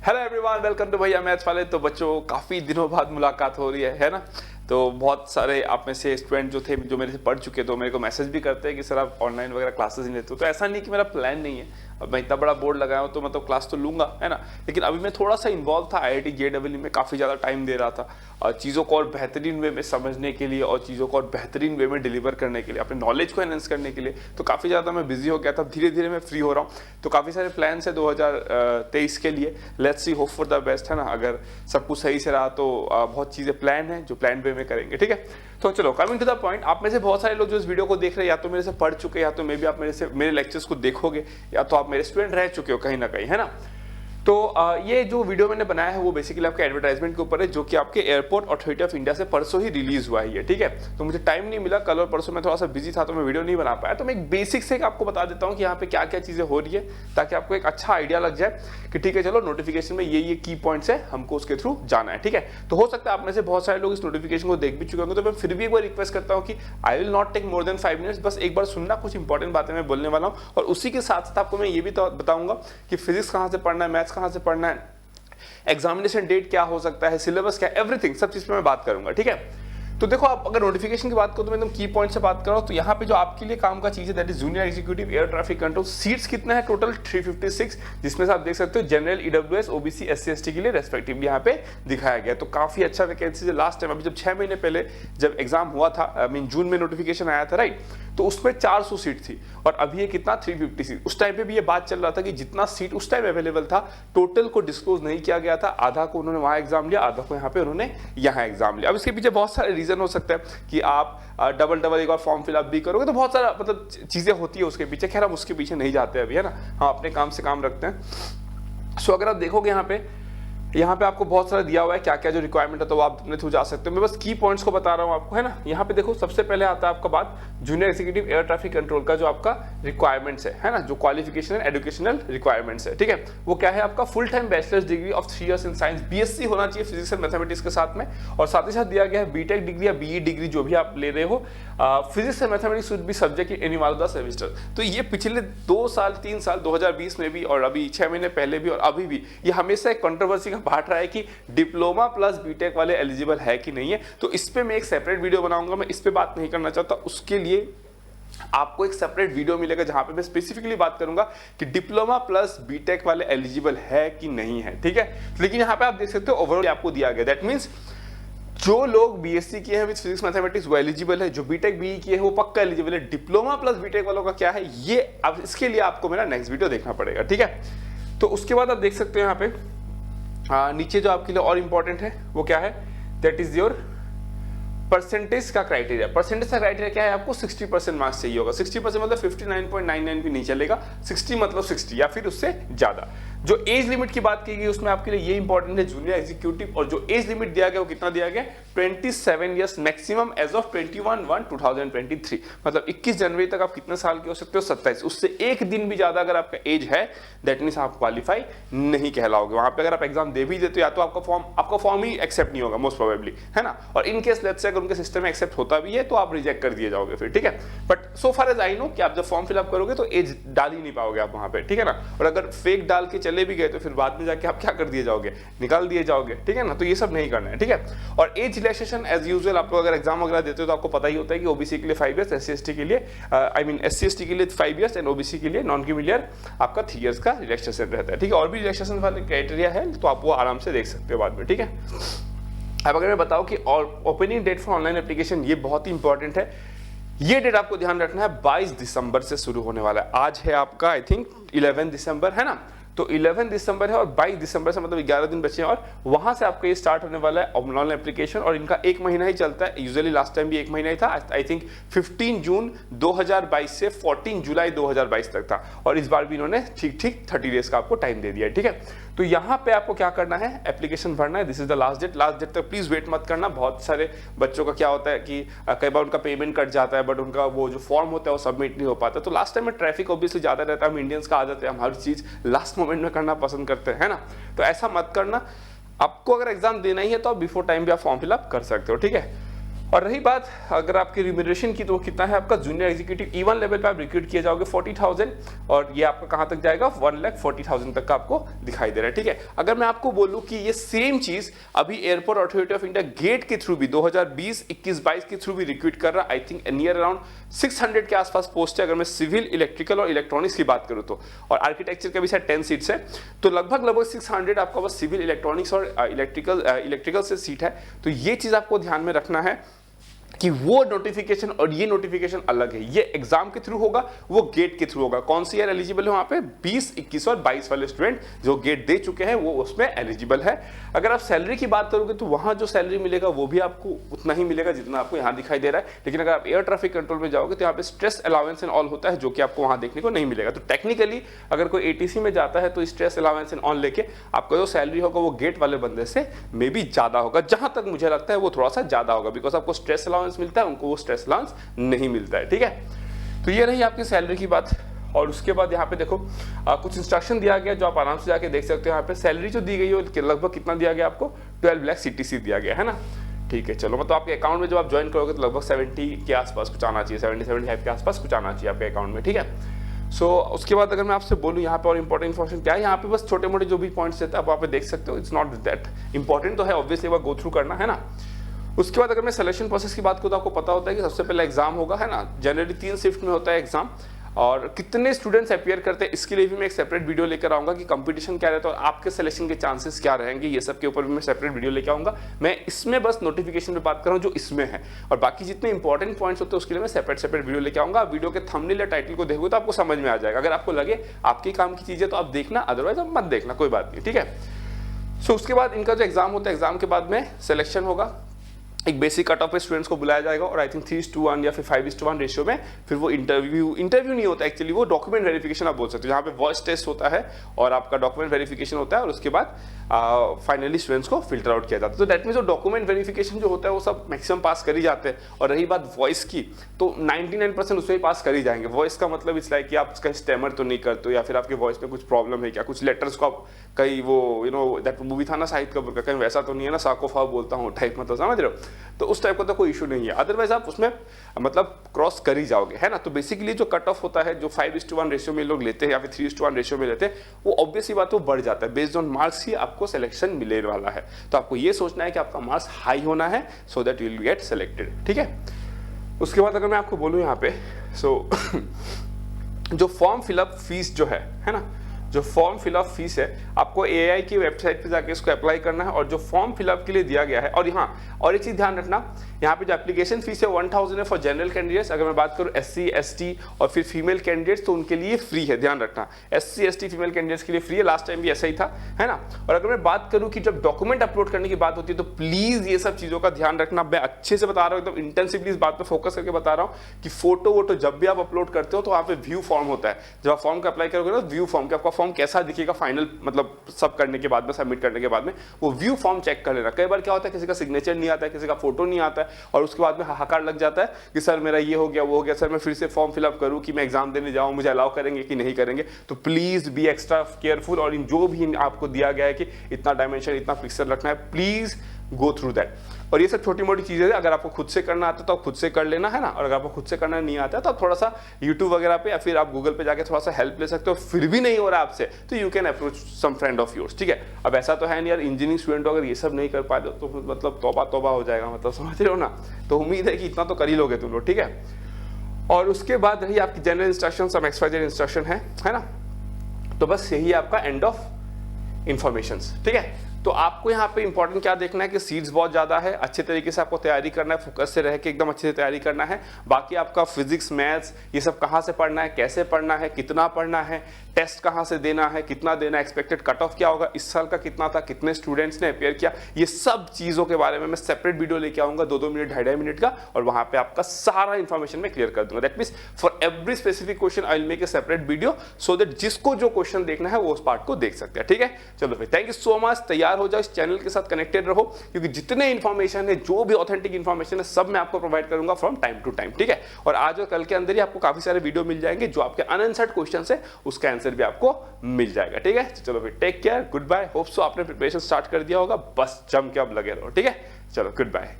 Hello everyone, welcome to भैया maths वाले। तो बच्चों, काफ़ी दिनों बाद मुलाकात हो रही है ना। तो बहुत सारे आप में से स्टूडेंट जो थे जो मेरे से पढ़ चुके, तो मेरे को मैसेज भी करते हैं कि सर आप ऑनलाइन वगैरह क्लासेस नहीं लेते हो। तो ऐसा नहीं कि मेरा प्लान नहीं है, अब मैं इतना बड़ा बोर्ड लगाया हूँ तो मतलब क्लास तो लूंगा, है ना। लेकिन अभी मैं थोड़ा सा इन्वॉल्व था IIT JEE में, काफ़ी ज़्यादा टाइम दे रहा था और चीज़ों को और बेहतरीन वे में समझने के लिए और चीज़ों को और बेहतरीन वे में डिलीवर करने के लिए, अपने नॉलेज को एनहेंस करने के लिए। तो काफ़ी ज़्यादा मैं बिजी हो गया था, धीरे धीरे मैं फ्री हो रहा हूँ। तो काफ़ी सारे प्लान्स है 2023 के लिए। Let's see, hope for the best, है ना। अगर सब कुछ सही से रहा तो बहुत चीज़ें प्लान है जो प्लान वे में करेंगे, ठीक है। तो चलो, कमिंग टू द पॉइंट, आप में से बहुत सारे लोग जो इस वीडियो को देख रहे हैं या तो मेरे से पढ़ चुके, या तो मे भी आप मेरे लेक्चर्स को देखोगे, या तो आप मेरे स्टूडेंट रह चुके हो कहीं ना कहीं, है ना। तो ये जो वीडियो मैंने बनाया है वो बेसिकली आपके एडवर्टाइजमेंट के ऊपर है, जो कि आपके एयरपोर्ट अथॉरिटी ऑफ इंडिया से परसों ही रिलीज हुआ है ये, ठीक है। तो मुझे टाइम नहीं मिला, कल और परसों मैं थोड़ा सा बिजी था तो मैं वीडियो नहीं बना पाया। तो मैं एक बेसिक से आपको बता देता हूँ कि यहाँ पे क्या क्या चीजें हो रही है, ताकि आपको एक अच्छा आइडिया लग जाए कि ठीक है चलो, नोटिफिकेशन में ये की पॉइंट्स है, हमको उसके थ्रू जाना है, ठीक है। तो हो सकता है आप में से बहुत सारे लोग इस नोटिफिकेशन को देख भी चुके होंगे, तो मैं फिर भी एक बार रिक्वेस्ट करता हूँ कि I will not take more than 5 minutes, बस एक बार सुनना, कुछ इंपॉर्टेंट बातें मैं बोलने वाला हूँ। और उसी के साथ साथ आपको मैं ये भी बताऊंगा कि फिजिक्स कहाँ से पढ़ना है, मैथ्स कहाँ से पढ़ना है, एग्जामिनेशन डेट क्या हो सकता है, सिलेबस क्या, एवरीथिंग, सब चीज पे मैं बात करूंगा, ठीक है। तो देखो, आप अगर नोटिफिकेशन की बात करो तो मैं एकदम की पॉइंट से बात कर रहा हूं। तो यहाँ पे जो आपके लिए काम का चीज है, that is junior executive air traffic control. Seats कितना है टोटल? 356, जिसमें से आप देख सकते हो general, EWS, OBC, SC ST के लिए रेस्पेक्टिवली यहाँ पे दिखाया गया। तो काफी अच्छा वैकेंसी है। लास्ट टाइम, अभी जब 6 महीने पहले जब एग्जाम हुआ था, आई मीन जून में नोटिफिकेशन आया था, राइट, तो उसमें 400 सीट थी और अभी ये कितना, 350 सीट। उस टाइम पे भी ये बात चल रहा था कि जितना सीट उस टाइम अवेलेबल था, टोटल को डिस्क्लोज नहीं किया गया था। आधा को उन्होंने वहां एग्जाम लिया, आधा को यहाँ पे उन्होंने यहाँ एग्जाम लिया। अब इसके पीछे बहुत सारे रीजन हो सकते हैं कि आप डबल एक बार फॉर्म फिलअप भी करोगे, तो बहुत सारा मतलब चीजें होती है उसके पीछे। खैर, हम उसके पीछे नहीं जाते अभी, है ना, हम अपने काम से काम रखते हैं। सो अगर आप देखोगे यहाँ पे आपको बहुत सारा दिया हुआ है क्या क्या जो रिक्वायरमेंट है, तो आप अपने थ्रू जा सकते हो। मैं बस की पॉइंट्स को बता रहा हूँ आपको, है ना। यहाँ पे देखो, सबसे पहले आता है आपका बात junior executive air traffic control का, जो आपका रिक्वायरमेंट्स है ना, जो क्वालिफिकेशन है, एजुकेशनल रिक्वायरमेंट्स है, ठीक है। वो क्या है आपका? Full time bachelors degree of 3 years in science, BSc होना चाहिए फिजिक्स एंड मैथमेटिक्स के साथ में, और साथ ही साथ दिया गया है बीटेक डिग्री या BE डिग्री, जो भी आप ले रहे हो, physics and mathematics should be subject in any one of the semester. तो ये पिछले 2 साल 3 साल 2020 में भी और अभी 6 महीने पहले भी और अभी भी ये हमेशा एक कंट्रोवर्सी का पार्ट रहा है कि डिप्लोमा प्लस बीटेक वाले एलिजिबल है कि नहीं है। तो इस पे मैं एक सेपरेट वीडियो बनाऊंगा, मैं इस पे बात नहीं करना चाहता। उसके लिए आपको एक सेपरेट वीडियो मिलेगा जहां पे मैं स्पेसिफिकली बात करूंगा कि डिप्लोमा प्लस बीटेक वाले एलिजिबल है कि नहीं है, ठीक है। लेकिन यहां पे आप देख सकते हो ओवरऑल आपको दिया गया, दैट मींस जो लोग BSc किए हैं विद फिजिक्स मैथमेटिक्स वो एलिजिबल है, जो बीटेक BE किए हैं वो पक्का एलिजिबल है। डिप्लोमा प्लस बीटेक वालों का क्या है, ये अब इसके लिए आपको मेरा नेक्स्ट वीडियो देखना पड़ेगा, ठीक है। तो उसके बाद आप देख सकते हो यहाँ पे नीचे जो आपके लिए और इंपॉर्टेंट है वो क्या है, दैट इज योर परसेंटेज का क्राइटेरिया। परसेंटेज का क्राइटेरिया क्या है? आपको 60% मार्क्स चाहिए होगा। 60% मतलब 59.99 भी नहीं चलेगा, 60 मतलब 60 या फिर उससे ज्यादा। जो एज लिमिट की बात की गई उसमें आपके लिए ये इंपॉर्टेंट है, जूनियर एग्जीक्यूटिव, और जो एज लिमिट दिया गया वो कितना दिया गया? 27 ईयर्स मैक्सिमम एज ऑफ 21/1/2023, मतलब 21 जनवरी तक आप कितने साल के हो सकते हो? 27। उससे एक दिन भी ज्यादा अगर आपका एज है, दैट मीन्स आप क्वालिफाई नहीं कहलाओगे। वहां पे अगर आप एग्जाम दे भी देते हो, या तो आपका फॉर्म ही एक्सेप्ट नहीं होगा मोस्ट प्रोबेबली, है ना। और इन केस लेट्स से अगर उनके सिस्टम में एक्सेप्ट होता भी है तो आप रिजेक्ट कर दिए जाओगे फिर, ठीक है। But so far as I know कि आप जब फॉर्म फिलअप करोगे तो एज डाल ही नहीं पाओगे आप वहां पे, ठीक है ना। और अगर फेक डाल के चले भी गए तो फिर बाद में जाके आप क्या कर दिए जाओगे? निकाल दिए जाओगे, ठीक है ना। तो ये सब नहीं करना है, ठीक है। और एज रिलैक्सेशन एज यूजुअल, आप लोग अगर एग्जाम वगैरह देते हो तो आपको पता ही होता है कि OBC के लिए 5 इयर्स, SC ST के लिए SC ST के लिए 5 इयर्स एंड OBC के लिए नॉन क्रीमिलियर आपका 3 इयर्स का रिलैक्सेशन रहता है, ठीक है। और भी रिलैक्सेशन वाले क्राइटेरिया है तो आप वो आराम से देख सकते हो बाद में, ठीक है। अब अगर मैं बताऊं कि opening date for online application, ये बहुत ही इंपॉर्टेंट है। ये डेट आपको ध्यान रखना है, 22 दिसंबर से शुरू होने वाला है। आज है आपका आई थिंक 11 दिसंबर, है ना। तो 11 दिसंबर है और 22 दिसंबर से मतलब 11 दिन बचे हैं, और वहां से आपका ये स्टार्ट होने वाला है ऑनलाइन एप्लीकेशन। और इनका 1 महीना ही चलता है, यूजुअली लास्ट टाइम भी 1 महीना ही था, आई थिंक 15 जून 2022 से 14 जुलाई 2022 तक था। और इस बार भी इन्होंने ठीक 30 डेज का आपको टाइम दे दिया है, ठीक है। तो यहाँ पे आपको क्या करना है, एप्लीकेशन भरना है। This is the last date तक प्लीज वेट मत करना। बहुत सारे बच्चों का क्या होता है कि कई बार उनका पेमेंट कट जाता है, बट उनका वो जो फॉर्म होता है वो सबमिट नहीं हो पाता। तो लास्ट टाइम में ट्रैफिक ऑब्वियसली ज्यादा रहता है, हम इंडियंस का आदत है, हम हर चीज लास्ट मोमेंट में करना पसंद करते हैं, है ना। तो ऐसा मत करना। आपको अगर एग्जाम देना ही है तो आप बिफोर टाइम भी आप फॉर्म फिलअप कर सकते हो, ठीक है। और रही बात अगर आपकी रिम्यूनरेशन की, तो वो कितना है आपका, जूनियर एग्जीक्यूटिव E1 लेवल पे आप रिक्रूट किए जाओगे 40,000, और ये आपका कहां तक जाएगा 1,40,000 तक का आपको दिखाई दे रहा है। ठीक है, अगर मैं आपको बोलूं कि ये सेम चीज अभी Airport Authority of India gate के थ्रू भी 2020, 21, 22 के थ्रू भी रिक्रूट कर रहा, आई थिंक नियर अराउंड 600 के आसपास पोस्ट है अगर मैं सिविल, इलेक्ट्रिकल और इलेक्ट्रॉनिक्स की बात करूं तो, और आर्किटेक्चर का भी शायद 10 सीट्स है, तो लगभग 600 आपका बस सिविल, इलेक्ट्रॉनिक्स और इलेक्ट्रिकल से सीट है। तो ये चीज आपको ध्यान में रखना है कि वो नोटिफिकेशन और ये नोटिफिकेशन अलग है, ये एग्जाम के थ्रू होगा, वो गेट के थ्रू होगा। कौन सी ईयर एलिजिबल है वहां पे, 20, 21 और 22 वाले स्टूडेंट जो गेट दे चुके हैं वो उसमें एलिजिबल है। अगर आप सैलरी की बात करोगे तो वहां जो सैलरी मिलेगा वो भी आपको उतना ही मिलेगा जितना आपको यहाँ दिखाई दे रहा है, लेकिन अगर आप एयर ट्रैफिक कंट्रोल में जाओगे तो यहाँ पे स्ट्रेस अलाउंस एंड ऑल होता है जो कि आपको वहां देखने को नहीं मिलेगा। तो टेक्निकली अगर कोई ATC में जाता है तो स्ट्रेस अलाउंस एंड ऑल लेके आपका जो सैलरी होगा वो गेट वाले बंदे से मे बी ज्यादा होगा, जहां तक मुझे लगता है वो थोड़ा सा ज्यादा होगा, बिकॉज आपको स्ट्रेस अलाउंस मिलता है, उनको स्ट्रेस अलाउंस नहीं मिलता है। ठीक है, तो ये रही आपकी सैलरी की बात। और उसके बाद यहाँ पे देखो कुछ इंस्ट्रक्शन दिया गया जो आप आराम से जाके देख सकते हो। यहाँ पे सैलरी जो दी गई है लगभग कितना दिया गया आपको, 12 लाख CTC दिया गया है ना। ठीक है, चलो मतलब आपके अकाउंट में जब आप ज्वाइन करोगे तो लगभग 70 के आसपास कुछ आना चाहिए, 70-75 के आसपास कुछ आना चाहिए आपके अकाउंट में। ठीक है, सो उसके बाद अगर मैं आपसे बोलूँ यहाँ पे और इंपॉर्टेंट इन्फॉर्मेशन क्या है, यहाँ पे बस छोटे मोटे जो भी पॉइंट्स रहते हैं आप वहाँ पे देख सकते हो, इट्स नॉट दैट इंपॉर्टेंट तो है, ऑब्वियसली वो गो थ्रू करना है ना। उसके बाद अगर मैं सिलेक्शन प्रोसेस की बात करूँ तो आपको पता होता है कि सबसे पहले एग्जाम होगा, है ना। जनरली 3 शिफ्ट में होता है एग्जाम, और कितने स्टूडेंट्स अपियर करते हैं इसके लिए भी मैं एक सेपरेट वीडियो लेकर आऊंगा कि कंपटीशन क्या रहता है और आपके सिलेक्शन के चांसेस क्या रहेंगे, ये सब के ऊपर भी मैं सेपरेट वीडियो लेकर आऊंगा। मैं इसमें बस नोटिफिकेशन पे बात कर रहा हूँ जो इसमें है, और बाकी जितने इंपॉर्टेंट पॉइंट्स होते हैं उसके लिए मैं सेपरेट वीडियो लेकर आऊंगा। वीडियो के थंबनेल या टाइटल को देखोगे तो आपको समझ में आ जाएगा। अगर आपको लगे आपके काम की चीजें तो आप देखना, अदरवाइज आप मत देखना, कोई बात नहीं। ठीक है, सो उसके बाद इनका जो एग्जाम होता है, एग्जाम के बाद में सिलेक्शन होगा, एक बेसिक कट ऑफ पे स्टूडेंट्स को बुलाया जाएगा, और आई थिंक 3:1 या फिर 5:1 रेशियो में फिर वो इंटरव्यू नहीं होता एक्चुअली, वो डॉक्यूमेंट वेरिफिकेशन आप बोल सकते हो, जहाँ पे वॉइस टेस्ट होता है और आपका डॉक्यूमेंट वेरिफिकेशन होता है, और उसके बाद फाइनली स्टूडेंट्स को फिल्टर आउट किया जाता है। तो दैट मीन्स जो डॉक्यूमेंट वेरिफिकेशन जो होता है वो सब मैक्सिमम पास कर ही जाते हैं। और रही बात वॉइस की, तो 99% उसमें ही पास कर ही जाएंगे। वॉइस का मतलब इस लाइक कि आप कहीं स्टेमर तो नहीं करते हो, या फिर आपके वॉइस में कुछ प्रॉब्लम है क्या, कुछ लेटर्स को आप कहीं वो दैट मूवी था ना शाहिद कपूर का, कहीं वैसा तो नहीं है ना, साकोफा बोलता हूँ टाइप, मतलब समझ रहे हो, तो उस टाइप का तो कोई इशू नहीं है। अदरवाइज आप उसमें मतलब क्रॉस कर ही जाओगे, है ना। तो बेसिकली जो कट ऑफ होता है, जो 5:1 रेशियो में लोग लेते हैं या फिर 3:1 रेशियो में लेते हैं, वो ऑब्वियसली बात वो बढ़ जाता है। बेस्ड ऑन मार्क्स ही आपको सिलेक्शन मिलने वाला है। तो आपको ये सोचना है कि आपका मार्क्स हाई होना है, so that you will get selected. ठीक है, उसके बाद अगर मैं आपको बोलूं यहाँ पे, सो जो फॉर्म फिलअप फीस जो है ना, जो फॉर्म फिलअप फीस है आपको AI की वेबसाइट पे जाके इसको अप्लाई करना है, और जो फॉर्म फिलअप के लिए दिया गया है। और यहाँ और एक चीज ध्यान रखना, यहाँ पे जो एप्लीकेशन फीस है 1000 है फॉर जनरल कैंडिडेट्स। अगर मैं बात करूँ SC ST और फिर फीमेल कैंडिडेट्स तो उनके लिए फ्री है, ध्यान रखना। SC ST फीमेल कैंडिडेट्स के लिए फ्री है, लास्ट टाइम भी ऐसा ही था, है ना। और अगर मैं बात करूँ कि जब डॉक्यूमेंट अपलोड करने की बात होती है तो प्लीज ये सब चीजों का ध्यान रखना। मैं अच्छे से बता रहा हूँ, एकदम इंटेंसिवली इस बात पर फोकस करके बता रहा हूँ कि फोटो वोटो जब भी आप अपलोड करते हो तो वहाँ पे व्यू फॉर्म होता है। जब आप फॉर्म का अप्लाई करोगे ना, व्यू फॉर्म, आपका फॉर्म कैसा दिखेगा फाइनल, मतलब सब करने के बाद में, सबमिट करने के बाद में, वो व्यू फॉर्म चेक कर लेना। कई बार क्या होता है, किसी का सिग्नेचर नहीं आता है, किसी का फोटो नहीं आता है, और उसके बाद में हाहाकार लग जाता है कि सर मेरा ये हो गया, वो हो गया, सर मैं फिर से फॉर्म फिलअप करूं कि मैं एग्जाम देने जाऊं, मुझे अलाउ करेंगे कि नहीं करेंगे। तो प्लीज बी एक्स्ट्रा केयरफुल, और इन जो भी आपको दिया गया है कि इतना डायमेंशन, इतना पिक्सल रखना है, प्लीज गो थ्रू दैट। और ये सब छोटी मोटी चीजें हैं, अगर आपको खुद से करना आता है तो आप खुद से कर लेना, है ना। और अगर आपको खुद से करना नहीं आता है तो आप थोड़ा सा यूट्यूब वगैरह पे या फिर आप गूगल पे जाके थोड़ा सा हेल्प ले सकते हो। फिर भी नहीं हो रहा आपसे तो you can approach some friend of yours. ठीक है, अब ऐसा तो है नहीं यार, इंजीनियरिंग स्टूडेंट अगर ये सब नहीं कर पाए तो मतलब तौबा तौबा हो जाएगा, मतलब समझ रहे हो ना। तो उम्मीद है कि इतना तो कर ही लोगे तुम लोग, ठीक है। और उसके बाद रही आपकी जनरल इंस्ट्रक्शन, सब XYZ इंस्ट्रक्शन है ना। तो बस यही आपका एंड ऑफ इंफॉर्मेशन, ठीक है। तो आपको यहाँ पे इंपॉर्टेंट क्या देखना है कि सीट्स बहुत ज्यादा है, अच्छे तरीके से आपको तैयारी करना है, फोकस से रह के एकदम अच्छे से तैयारी करना है। बाकी आपका फिजिक्स, मैथ्स, ये सब कहाँ से पढ़ना है, कैसे पढ़ना है, कितना पढ़ना है, टेस्ट कहाँ से देना है, कितना देना है, एक्सपेक्टेड कट ऑफ क्या होगा, इस साल का कितना था, कितने स्टूडेंट्स ने अपेयर किया, ये सब चीजों के बारे में मैं सेपरेट वीडियो लेके आऊंगा 2-2 मिनट 2.5 मिनट का, और वहां पे आपका सारा इंफॉर्मेशन मैं क्लियर कर दूंगा। That means for every specific question I will make a separate video, so that जिसको जो क्वेश्चन देखना है वो उस पार्ट को देख सकते हैं, ठीक है। चलो फिर थैंक यू सो मच, तैयार हो जाओ, इस चैनल के साथ कनेक्टेड रहो, क्योंकि जितने इंफॉर्मेशन है, जो भी ऑथेंटिक इंफॉर्मेशन है, सब मैं आपको प्रोवाइड करूंगा फ्रॉम टाइम टू टाइम, ठीक है। और आज और कल के अंदर ही आपको काफी सारे वीडियो मिल जाएंगे, जो आपके अनआंसर्ड क्वेश्चन है उसका आंसर भी आपको मिल जाएगा, ठीक है। चलो फिर take care, good bye, hope so आपने प्रिपरेशन स्टार्ट कर दिया होगा, बस जम के अब लगे रहो, ठीक है। चलो गुड बाय।